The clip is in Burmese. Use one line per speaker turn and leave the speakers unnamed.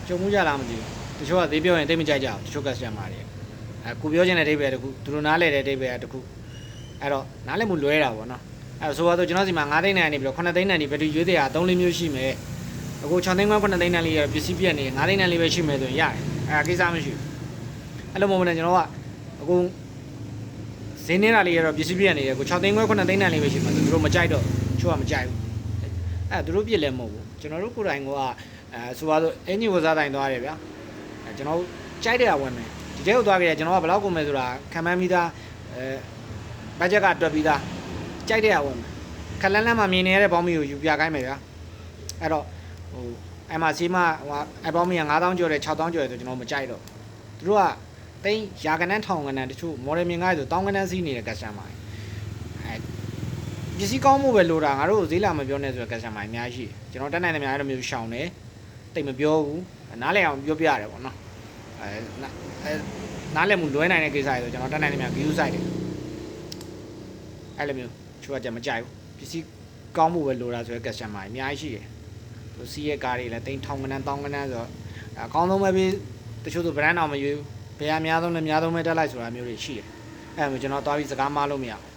ကြုံမှုကြလားမသိဘူးတချို့ကသေးပြောရင်တိတ်မကြိုက်ကြဘူးတချို့ customer တွေကိုပြောချင်တဲ့အဓိပ္ပာယ်တခုသူတို့နားလည်တဲ့အဓိပ္ပာယ်တခုအဲ့တော့နားလည်မှုလွဲတာပေါ့နော်အဲ့တော့ဆိုတော့ကျွန်တော်စီမှာ9သိန်းနဲ့နေပြီးတော့9သိန်းနဲ့နေဘယ်သူရွေးသေးတာ3 4မျိုးရှိမယ်အခု6သိန်းခွဲ9သိန်းနဲ့လေးရပစ္စည်းပြက်နေ9သိန်းနဲ့လေးပဲရှိမယ်ဆိုရင်ရတယ်အဲ့ဒါကိစ္စမရှိဘူးအဲ့လိုမျိုးနဲ့ကျွန်တော်ကအခုဈေးနေတာလေးရတော့ပစ္စည်းပြက်နေတယ်အခု6သိန်းခွဲ9သိန်းနဲ့လေးပဲရှိမှာသူတို့မကြိုက်တော့ချို့ကမကြိုက်ဘူးအဲ့သူတို့ပြစ်လဲမဟုတ်ဘူးကျွန်တော်တို့ကိုယ်တိုင်ကဆိုပါတော့အင်ဂျင်ဝစားတိုင်းသွားတယ်ဗျာကျွန်တော်ကြိုက်တဲ့အဝင်မယ်ဒီတဲကိုသွားကြတယ်ကျွန်တော်ကဘယ်လောက်ကုန်မယ်ဆိုတာခံမှန်းပြီးသားဘတ်ဂျက်ကတွက်ပြီးသားကြိုက်တဲ့အဝင်မယ်ခလန်းလန်းမှာမြင်နေရတဲ့ဘောင်းမီကိုယူပြခိုင်းမယ်ဗျာအဲ့တော့ဟိုအဲ့မှာစီးမအဘောင်းမီက9000ကျော်တယ်6000ကျော်တယ်ဆိုကျွန်တော်မကြိုက်တော့သူတို့ကတိန်းရာကနန်းထောင်ကနန်းတချို့မော်ဒယ်မြင်ကားဆို1000ကနန်းစီးနေတဲ့ customer အဲပစ္စည်းကောင်းမှုပဲလိုတာငါတို့ဈေးလာမပြောနဲ့ဆိုတော့ customer အများကြီးကျွန်တော်တက်နိုင်တဲ့များအဲ့လိုမျိုးရှောင်တယ်တိတ်မပြောဘူးနားလည်အောင်ပြောပြရတယ်ပေါ့နော်နားလည်မှုလွဲနိုင်တဲ့ကိစ္စတွေဆိုကျွန်တော်တက်နိုင်တဲ့များ view site တယ်အဲ့လိုမျိုးချိုးကကြမကြိုက်ဘူးပစ္စည်းကောင်းမှုပဲလိုတာဆိုတော့ customer အများကြီးရှိတယ်သူစီးရဲ့ကားတွေလည်းတိန်း1000ကနန်း1000ကနန်းဆိုတော့အကောင်းဆုံးပဲပြီးတချို့ဆို brand အောင်မရွေးဘယ်အများဆုံးလဲအများဆုံးပဲတက်လိုက်ဆိုတာမျိုးတွေရှိတယ်အဲ့လိုမျိုးကျွန်တော်သွားပြီးစကားမလို့မရဘူး